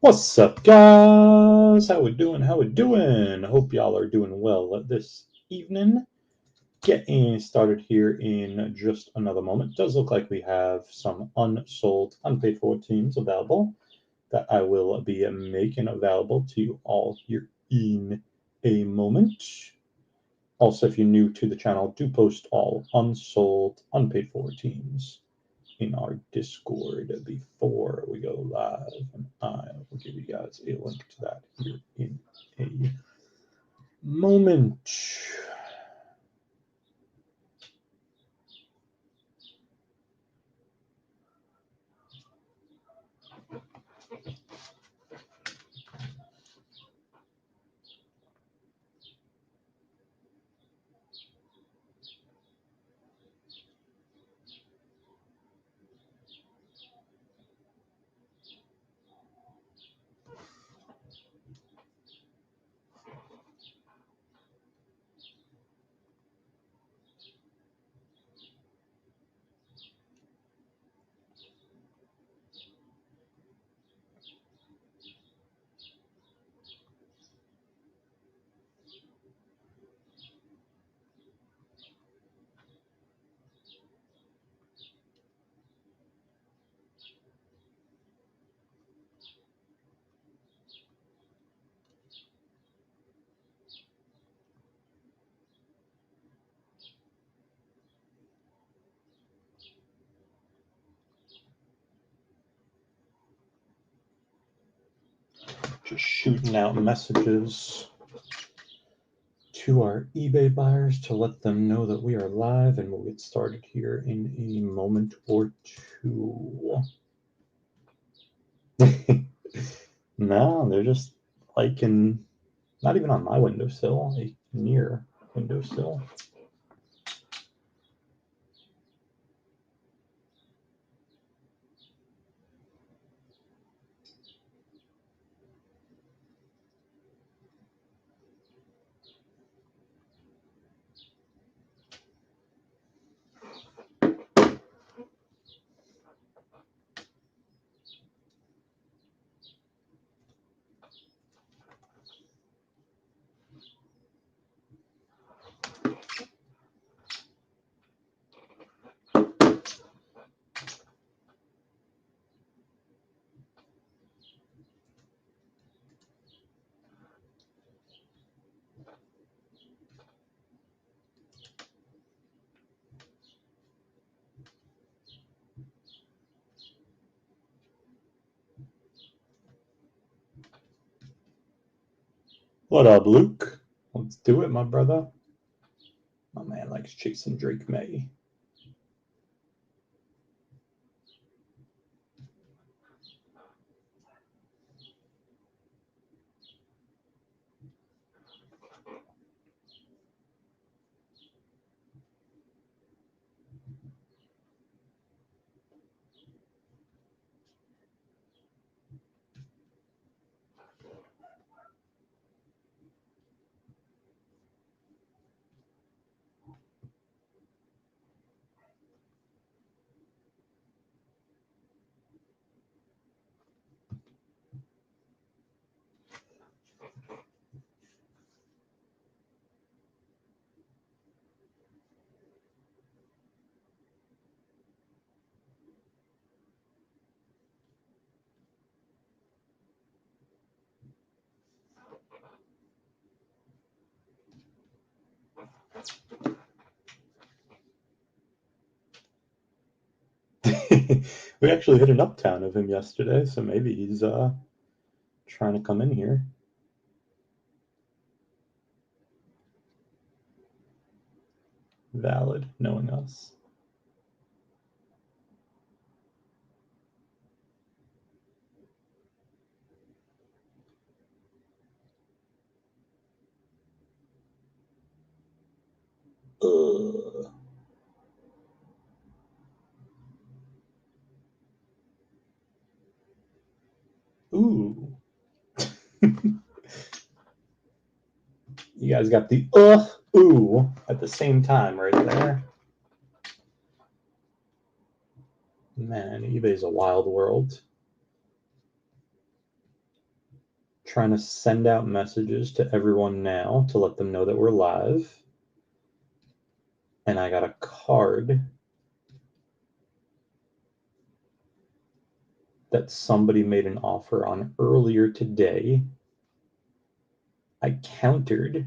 What's up, guys? How we doing? How we doing? Hope y'all are doing well this evening. Getting started here in just another moment. Does look like we have some unsold, unpaid for teams available that I will be making available to you all here in a moment. Also, if you're new to the channel, do post all unsold, unpaid for teams in our Discord before we go live, and I will give you guys a link to that here in a moment. Just shooting out messages to our eBay buyers to let them know that we are live, and we'll get started here in a moment or two. No, they're just like not even on my windowsill, like near windowsill. What up, Luke? Let's do it, my brother. My man likes chasing Drake May. We actually hit an uptown of him yesterday, so maybe he's trying to come in here. Valid, knowing us. Ooh. You guys got the ooh at the same time right there. Man, eBay's a wild world. trying to send out messages to everyone now to let them know that we're live. And I got a card that somebody made an offer on earlier today. I countered,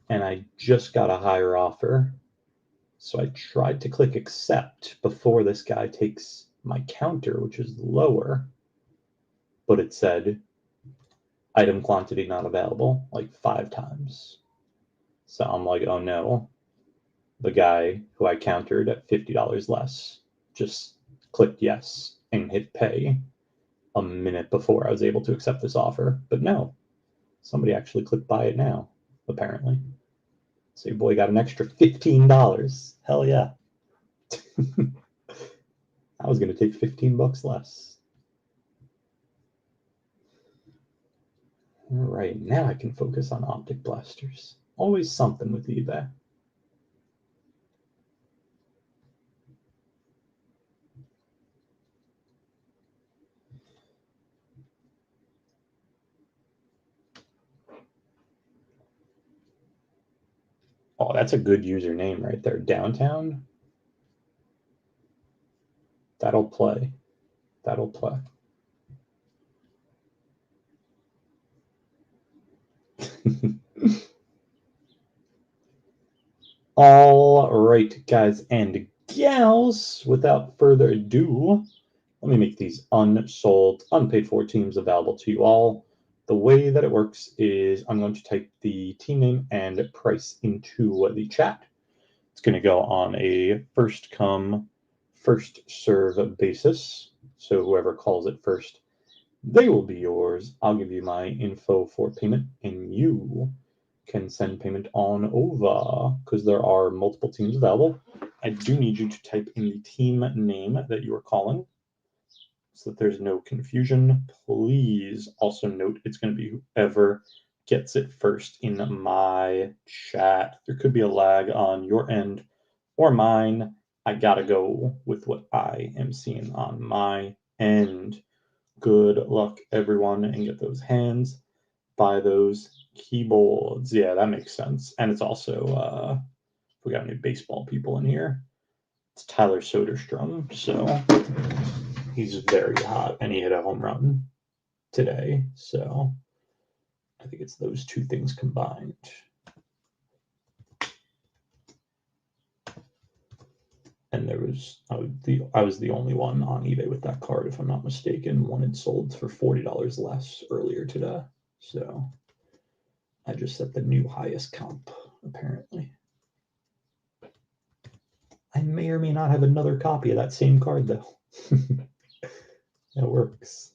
and I just got a higher offer. So I tried to click accept before this guy takes my counter, which is lower, but it said item quantity not available like 5 times. So I'm like, oh no. The guy who I countered at $50 less just clicked yes and hit pay a minute before I was able to accept this offer. But no, somebody actually clicked buy it now, apparently. So your boy got an extra $15. Hell yeah. I was going to take $15 less. All right, now I can focus on optic blasters. Always something with eBay. Oh, that's a good username right there. Downtown. That'll play. That'll play. All right, guys and gals, without further ado, let me make these unsold, unpaid for teams available to you all. The way that it works is I'm going to type the team name and price into the chat. It's going to go on a first come, first serve basis. So whoever calls it first, they will be yours. I'll give you my info for payment, and you can send payment on over because there are multiple teams available. I do need you to type in the team name that you are calling so that there's no confusion. Please also note it's going to be whoever gets it first in my chat. There could be a lag on your end or mine. I gotta go with what I am seeing on my end. Good luck, everyone, and get those hands by those keyboards. Yeah, that makes sense. And it's also, we got any baseball people in here. It's Tyler Soderstrom, so he's very hot, and he hit a home run today. So I think it's those two things combined. And there was I was the only one on eBay with that card, if I'm not mistaken. One had sold for $40 less earlier today. So I just set the new highest comp, apparently. I may or may not have another copy of that same card, though. That works.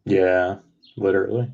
Yeah, literally.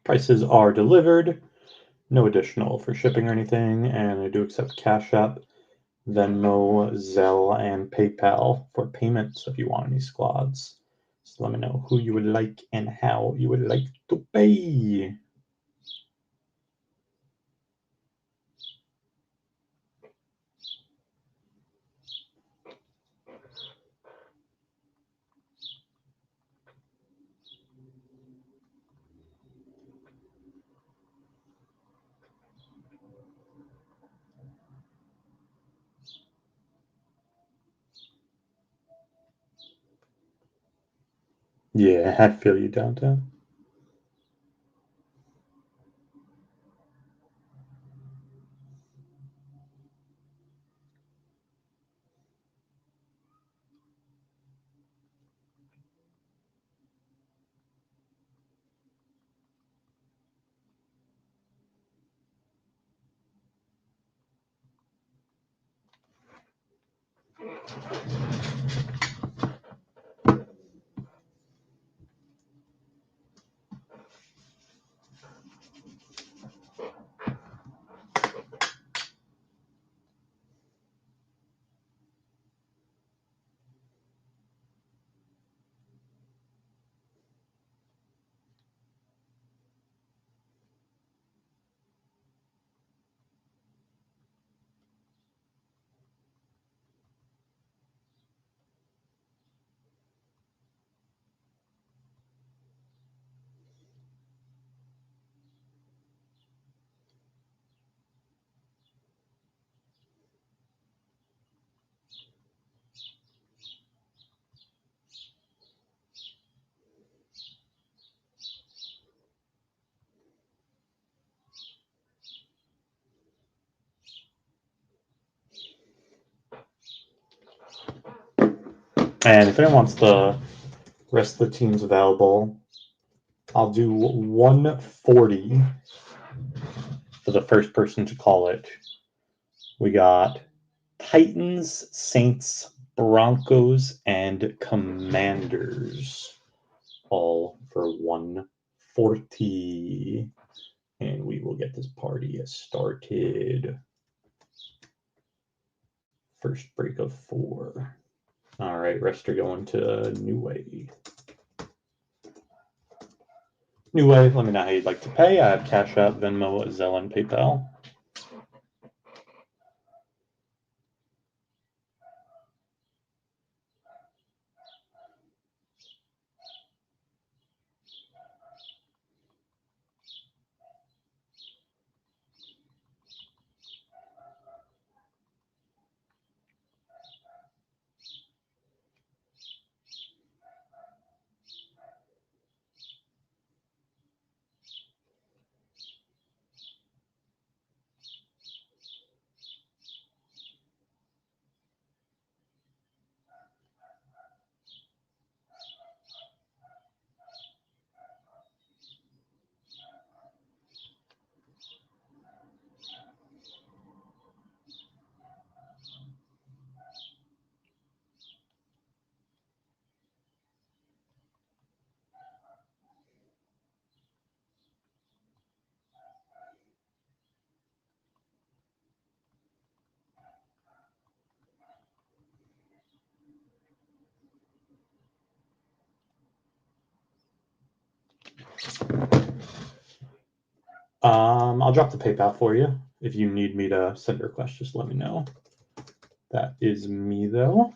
Prices are delivered. No additional for shipping or anything, and I do accept Cash App, Venmo, Zelle, and PayPal for payments if you want any squads. So let me know who you would like and how you would like to pay. Yeah, I feel you downtown. And if anyone wants the rest of the teams available, I'll do 140 for the first person to call it. We got Titans, Saints, Broncos, and Commanders, all for 140. And we will get this party started. First break of 4. All right, rest are going to New Way. New Way, let me know how you'd like to pay. I have Cash App, Venmo, Zelle, and PayPal. I'll drop the PayPal for you. If you need me to send a request, just let me know. That is me, though.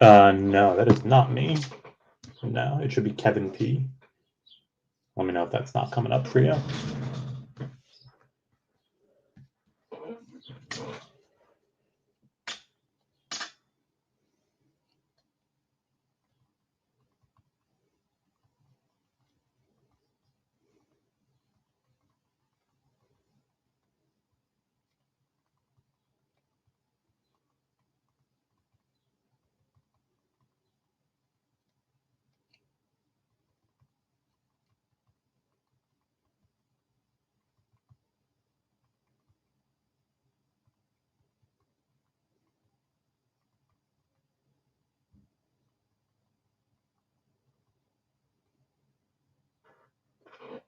No, that is not me. No, it should be Kevin P. Let me know if that's not coming up for you.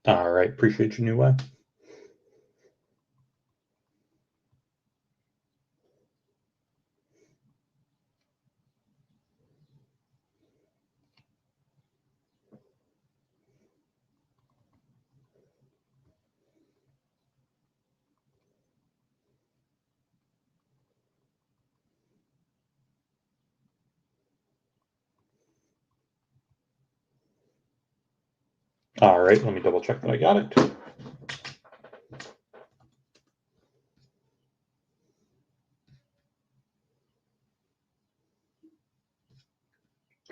All right, appreciate you, New Way. All right, let me double check that I got it.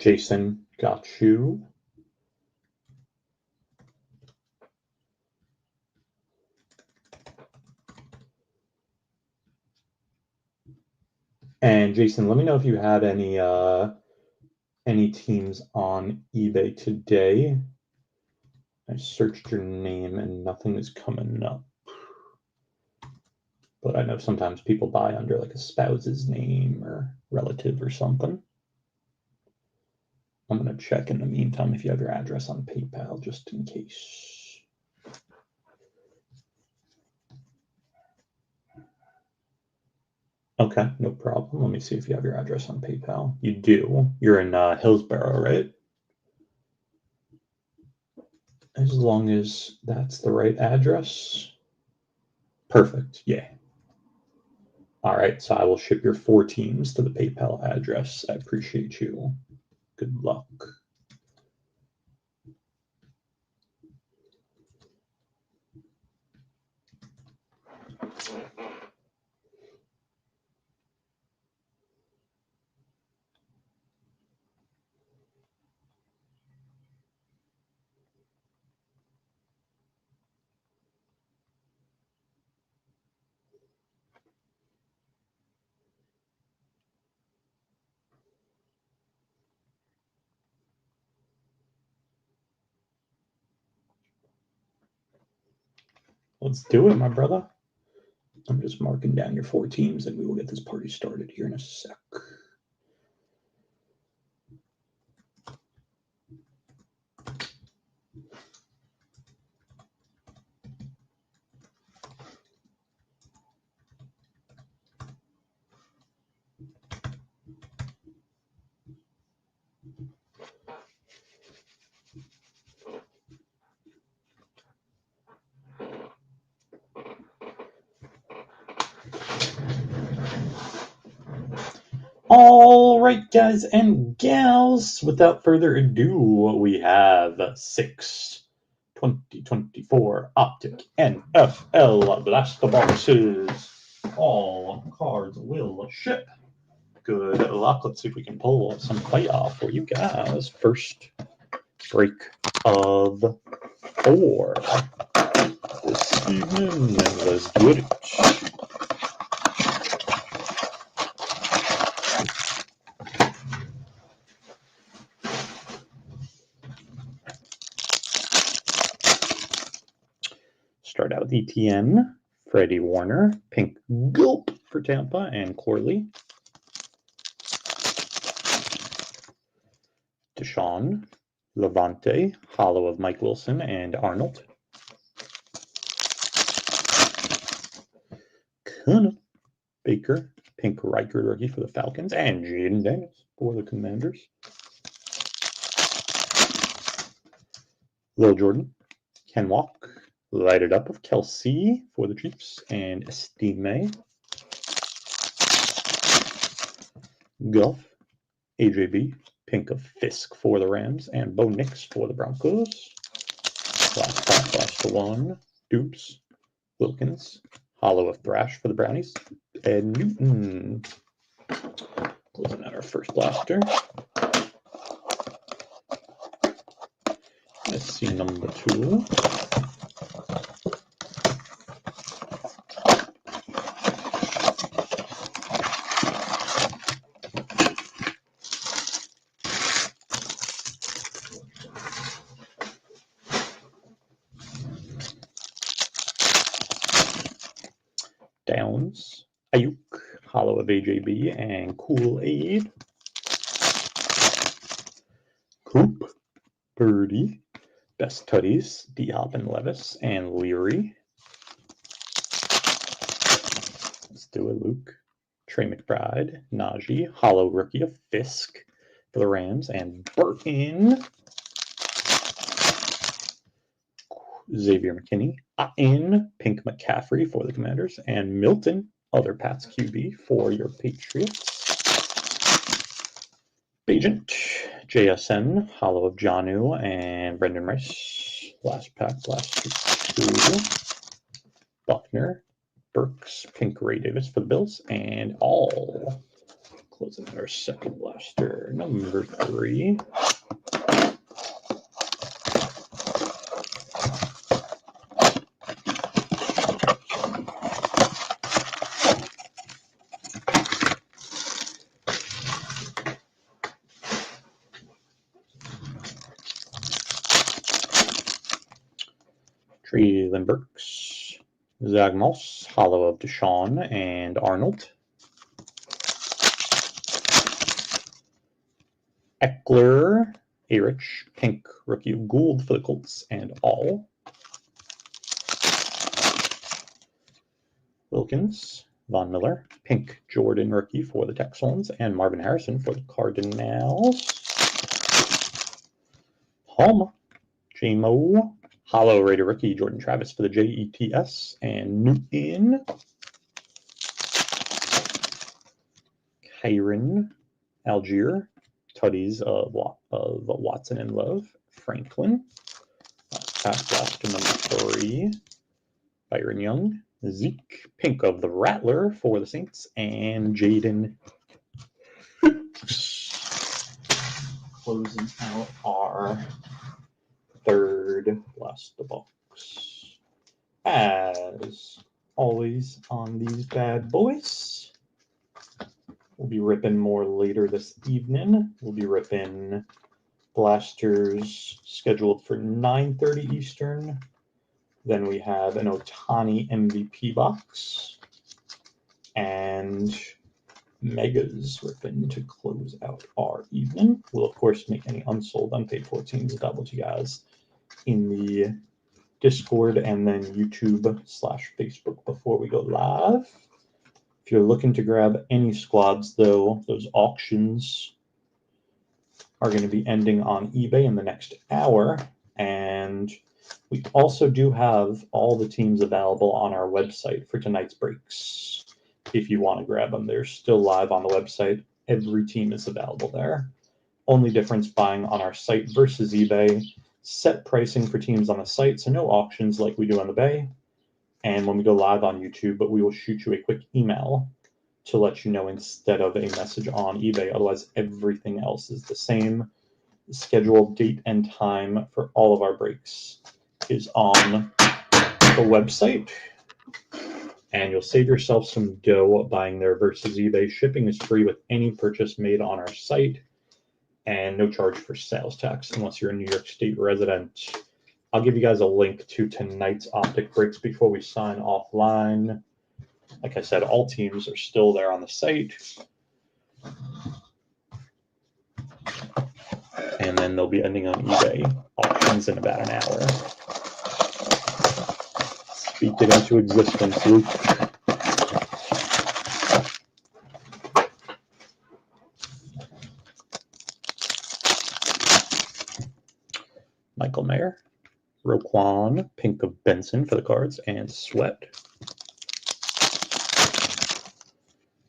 Jason, got you. And Jason, let me know if you had any teams on eBay today. I searched your name and nothing is coming up. But I know sometimes people buy under like a spouse's name or relative or something. I'm going to check in the meantime if you have your address on PayPal, just in case. Okay, no problem. Let me see if you have your address on PayPal. You do. You're in Hillsborough, right? As long as that's the right address. Perfect, yeah. All right, so I will ship your 4 teams to the PayPal address. I appreciate you. Good luck. Let's do it, my brother. I'm just marking down your 4 teams and we will get this party started here in a sec. All right, guys and gals, without further ado, we have 6 2024 Optic NFL Blaster Boxes. All cards will ship. Good luck. Let's see if we can pull some playoff for you guys. First break of 4 this evening. Let's get it. Start out with ETN, Freddie Warner, Pink Gulp for Tampa, and Corley. Deshaun, Levante, hollow of Mike Wilson and Arnold. Cunha, Baker, Pink Riker rookie for the Falcons, and Jaden Daniels for the Commanders. Lil Jordan, Ken Walk, Light It Up of Kelsey for the Chiefs, and Estime. Golf, AJB, Pink of Fisk for the Rams, and Bo Nix for the Broncos. Last 1, Dupes, Wilkins, hollow of Thrash for the Brownies, and Newton. Closing out our first blaster. Let's see number 2. Downs, Ayuk, hollow of AJB, and Kool-Aid. Coop, Birdie, Best Tutties, D-Hop and Levis and Leary. Let's do it, Luke. Trey McBride, Najee, Hollow Rookie of Fisk for the Rams, and Burton. Xavier McKinney, in Pink McCaffrey for the Commanders, and Milton, other Pats QB for your Patriots. Agent, JSN, Hollow of Janu, and Brendan Rice. Last pack, last two. Buckner, Burks, Pink Ray Davis for the Bills, and all. Closing our second blaster, number 3. Treylon Burks, Zach Moss, Hollow of Deshaun and Arnold. Eckler, A-Rich, Pink Rookie of Gould for the Colts and all. Wilkins, Von Miller, Pink Jordan Rookie for the Texans, and Marvin Harrison for the Cardinals. Home, J-Mo, Hollow Raider Rookie Jordan Travis for the Jets, and Newton. Kyron, Algier, Tutties of Watson and Love, Franklin. Pass blaster number 3, Byron Young, Zeke, Pink of the Rattler for the Saints, and Jaden. Closing out our third blaster box. As always on these bad boys, we'll be ripping more later this evening. We'll be ripping blasters scheduled for 9:30 Eastern. Then we have an Ohtani MVP box and Megas ripping to close out our evening. We'll, of course, make any unsold, unpaid 14s available to you guys in the Discord and then YouTube/Facebook before we go live. If you're looking to grab any squads, though, those auctions are going to be ending on eBay in the next hour. And we also do have all the teams available on our website for tonight's breaks. If you want to grab them, they're still live on the website. Every team is available there. Only difference buying on our site versus eBay. Set pricing for teams on the site, so no auctions like we do on the Bay. And when we go live on YouTube, but we will shoot you a quick email to let you know instead of a message on eBay. Otherwise, everything else is the same. The scheduled date and time for all of our breaks is on the website. And you'll save yourself some dough buying there versus eBay. Shipping is free with any purchase made on our site. And no charge for sales tax unless you're a New York State resident. I'll give you guys a link to tonight's Optic breaks before we sign offline. Like I said, all teams are still there on the site. And then they'll be ending on eBay auctions in about an hour. Speak it into existence, Luke. Michael Mayer, Roquan, Pink of Benson for the Cards, and Sweat.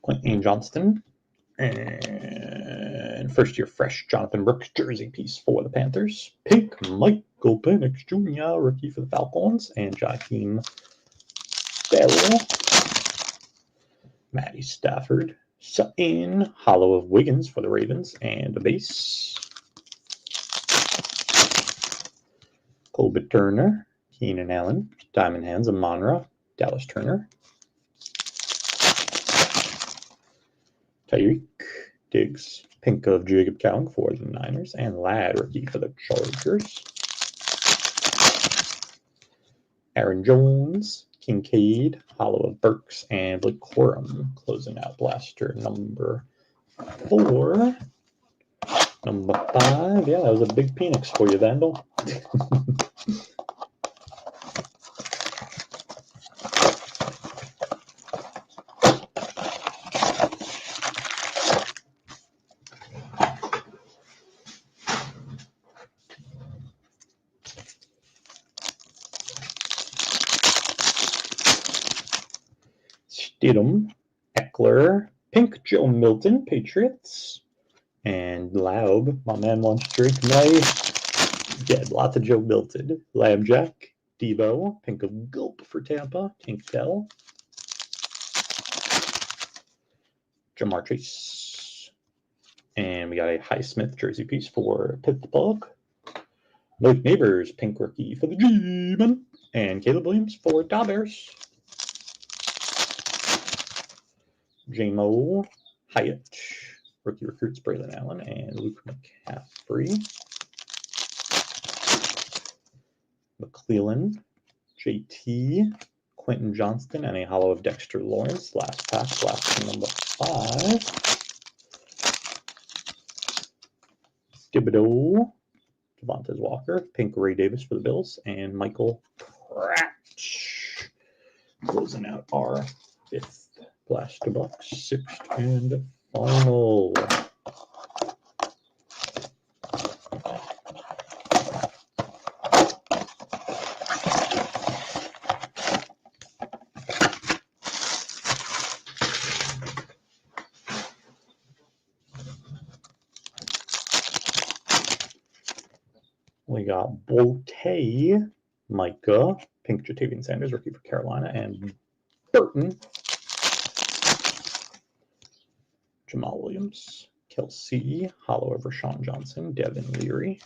Quentin Johnston, and first year fresh Jonathan Brooks jersey piece for the Panthers. Pink Michael Penix Jr. rookie for the Falcons, and Jaheim Bell. Matty Stafford, Sutton, Hollow of Wiggins for the Ravens, and a base. Colbert Turner, Keenan Allen, Diamond Hands of Monra, Dallas Turner. Tyreek Diggs, Pink of Jacob Cowan for the Niners, and Ladd rookie for the Chargers. Aaron Jones, Kincaid, Hollow of Burks, and Blake Corum closing out blaster number 4. Number 5. Yeah, that was a big Phoenix for you, Vandal. Stidham, Eckler, Pink Joe Milton, Patriots, and Laub. My man wants Drake May. Yeah, lots of Joe Milton. Labjack, Debo, Pink of Gulp for Tampa, Tank Dell, Jamar Chase, and we got a Highsmith jersey piece for Pittsburgh. Mike Neighbors, pink rookie for the G-Men, and Caleb Williams for Daubers. J-Mo, Hyatt, rookie recruits Braylon Allen and Luke McCaffrey. McClellan, JT, Quentin Johnston, and a hollow of Dexter Lawrence. Last pack, last number 5. Thibodeau, Devontae Walker, pink Ray Davis for the Bills, and Michael Pratt. Closing out our 5th blaster box, 6th and final. We got Bolte, Micah, pink Jatavian Sanders, rookie for Carolina, and Burton, Jamal Williams, Kelsey, hollow of Rashawn Johnson, Devin Leary,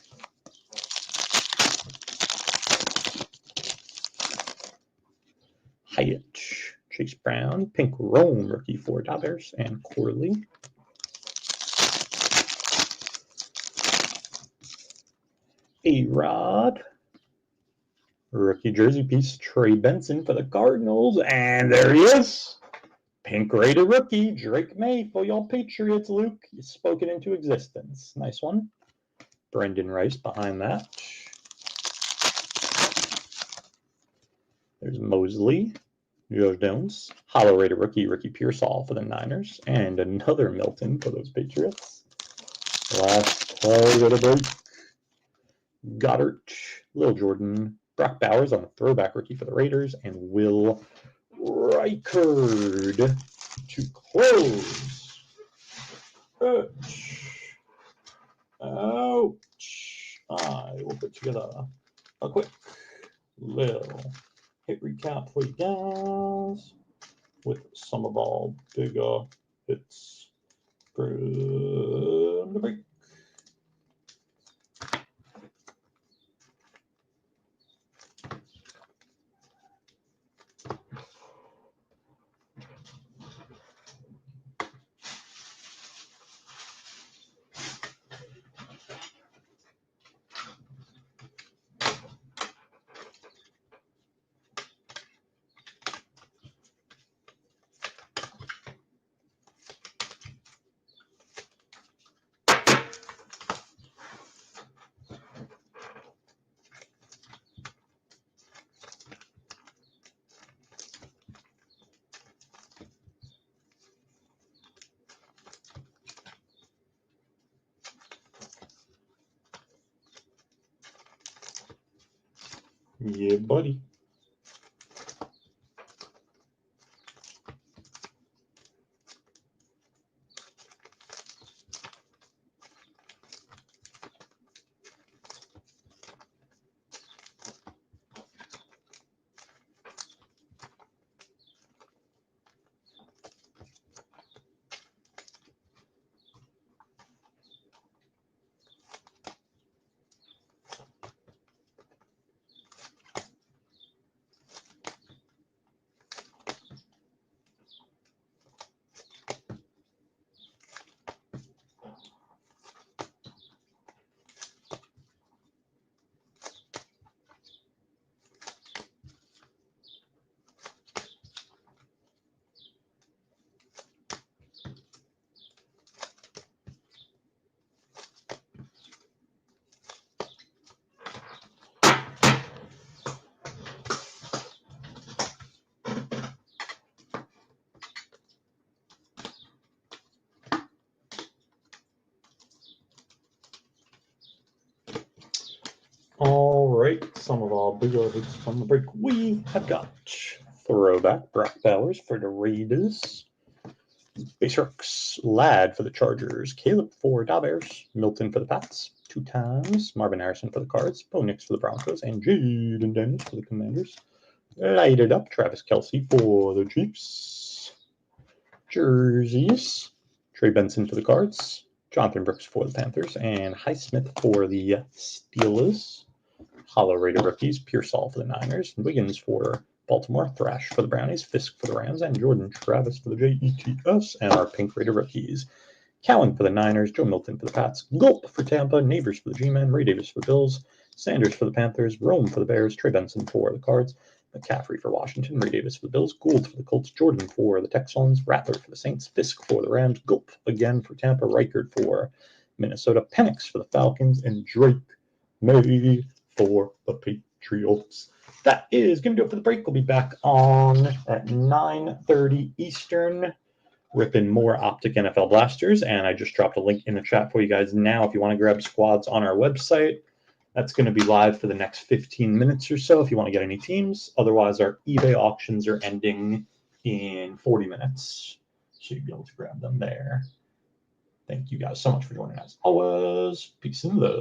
Hyatt, Chase Brown, pink Rome, rookie for Daubers, and Corley. A-Rod, rookie jersey piece, Trey Benson for the Cardinals, and there he is. Pink rated rookie, Drake May for your Patriots, Luke. You spoke it into existence. Nice one. Brendan Rice behind that. There's Mosley, Joe Jones, hollow rated rookie, Ricky Pearsall for the Niners, and another Milton for those Patriots. Last target of break. Goddard, Lil Jordan, Brock Bowers on a throwback rookie for the Raiders, and Will Reichard to close. Ouch. I will put together a quick little hit recap for you guys with some of our bigger hits from the break. Yeah, buddy. break. Some of our bigger hits from the break. We have got throwback Brock Bowers for the Raiders. Base Rooks, Ladd for the Chargers, Caleb for the Bears, Milton for the Pats, 2 times, Marvin Harrison for the Cards, Bo Nix for the Broncos, and Jaden Daniels for the Commanders. Lighted up, Travis Kelce for the Chiefs. Jerseys, Trey Benson for the Cards, Jonathan Brooks for the Panthers, and Highsmith for the Steelers. Hollow Raider rookies, Pearsall for the Niners, Wiggins for Baltimore, Thrash for the Brownies, Fisk for the Rams, and Jordan Travis for the Jets, and our Pink Raider rookies. Cowan for the Niners, Joe Milton for the Pats, Gulp for Tampa, Neighbors for the G-Men, Ray Davis for the Bills, Sanders for the Panthers, Rome for the Bears, Trey Benson for the Cards, McCaffrey for Washington, Ray Davis for the Bills, Gould for the Colts, Jordan for the Texans, Rattler for the Saints, Fisk for the Rams, Gulp again for Tampa, Reichard for Minnesota, Penix for the Falcons, and Drake May for the Patriots. That is going to do it for the break. We'll be back on at 9:30 Eastern, ripping more Optic NFL blasters. And I just dropped a link in the chat for you guys now if you want to grab squads on our website. That's going to be live for the next 15 minutes or so if you want to get any teams. Otherwise, our eBay auctions are ending in 40 minutes. So you'll be able to grab them there. Thank you guys so much for joining us. Always peace and love.